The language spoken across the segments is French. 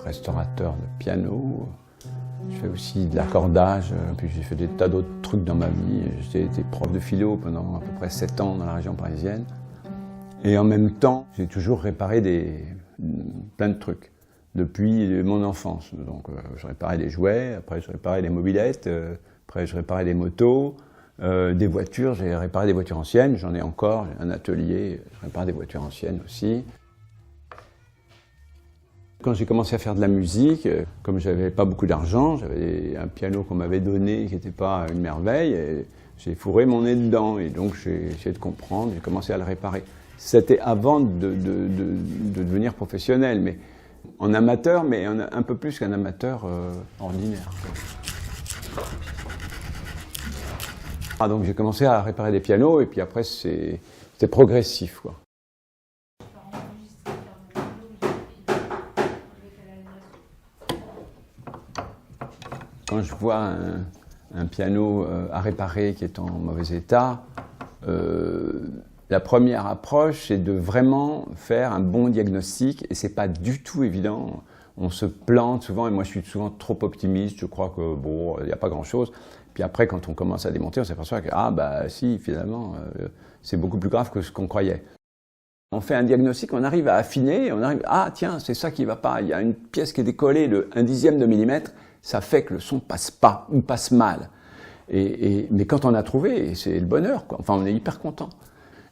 restaurateur de piano. Je fais aussi de l'accordage, puis j'ai fait des tas d'autres trucs dans ma vie. J'ai été prof de philo pendant à peu près 7 ans dans la région parisienne. Et en même temps, j'ai toujours réparé plein de trucs, depuis mon enfance. Donc je réparais des jouets, après je réparais des mobylettes, après je réparais des motos, des voitures. J'ai réparé des voitures anciennes, j'en ai encore, j'ai un atelier, je répare des voitures anciennes aussi. Quand j'ai commencé à faire de la musique, comme j'avais pas beaucoup d'argent, j'avais un piano qu'on m'avait donné qui n'était pas une merveille, et j'ai fourré mon nez dedans, et donc j'ai essayé de comprendre, j'ai commencé à le réparer. C'était avant de devenir professionnel, mais en amateur, mais un peu plus qu'un amateur ordinaire. Donc j'ai commencé à réparer des pianos, et puis après c'était progressif, quoi. Quand je vois un piano à réparer qui est en mauvais état, la première approche, c'est de vraiment faire un bon diagnostic, et c'est pas du tout évident. On se plante souvent, et moi je suis souvent trop optimiste, je crois que bon, il n'y a pas grand-chose. Puis après, quand on commence à démonter, on s'aperçoit que ah bah si, finalement, c'est beaucoup plus grave que ce qu'on croyait. On fait un diagnostic, on arrive à affiner, on arrive, ah tiens, c'est ça qui va pas, il y a une pièce qui est décollée de 1/10 de millimètre, ça fait que le son passe pas, ou passe mal. Mais quand on a trouvé, c'est le bonheur, quoi. Enfin, on est hyper content.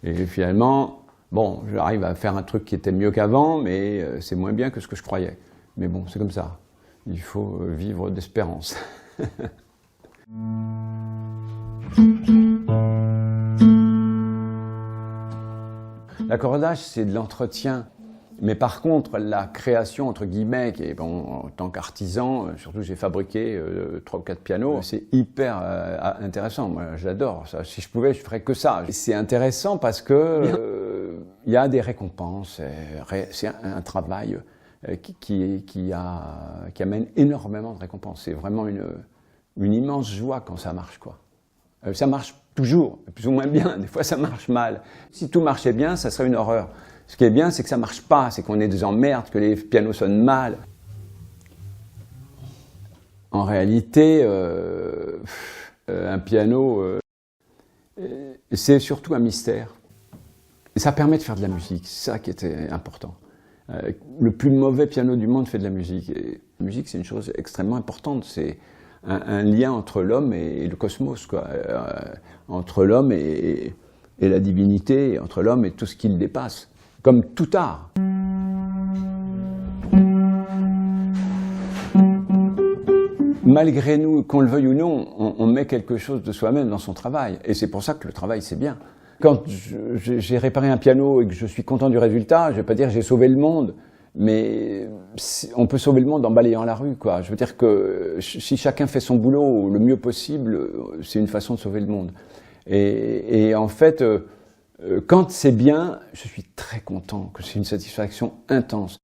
Et finalement, bon, j'arrive à faire un truc qui était mieux qu'avant, mais c'est moins bien que ce que je croyais. Mais bon, c'est comme ça. Il faut vivre d'espérance. L'accordage, c'est de l'entretien. Mais par contre, la création, entre guillemets, qui est, bon, en tant qu'artisan, surtout j'ai fabriqué 3 ou 4 pianos, c'est hyper intéressant. Moi, j'adore ça. Si je pouvais, je ferais que ça. C'est intéressant parce que il y a des récompenses. C'est un travail qui amène énormément de récompenses. C'est vraiment une immense joie quand ça marche, quoi. Ça marche toujours, plus ou moins bien. Des fois, ça marche mal. Si tout marchait bien, ça serait une horreur. Ce qui est bien, c'est que ça ne marche pas, c'est qu'on est des emmerdes, que les pianos sonnent mal. En réalité, un piano, c'est surtout un mystère. Et ça permet de faire de la musique, c'est ça qui était important. Le plus mauvais piano du monde fait de la musique. Et la musique, c'est une chose extrêmement importante. C'est un lien entre l'homme et le cosmos, quoi. Entre l'homme et la divinité, entre l'homme et tout ce qui le dépasse. Comme tout art. Malgré nous, qu'on le veuille ou non, on met quelque chose de soi-même dans son travail. Et c'est pour ça que le travail, c'est bien. Quand j'ai réparé un piano et que je suis content du résultat, je ne vais pas dire que j'ai sauvé le monde, mais on peut sauver le monde en balayant la rue, quoi. Je veux dire que si chacun fait son boulot le mieux possible, c'est une façon de sauver le monde. Et en fait, quand c'est bien, je suis très content, que c'est une satisfaction intense.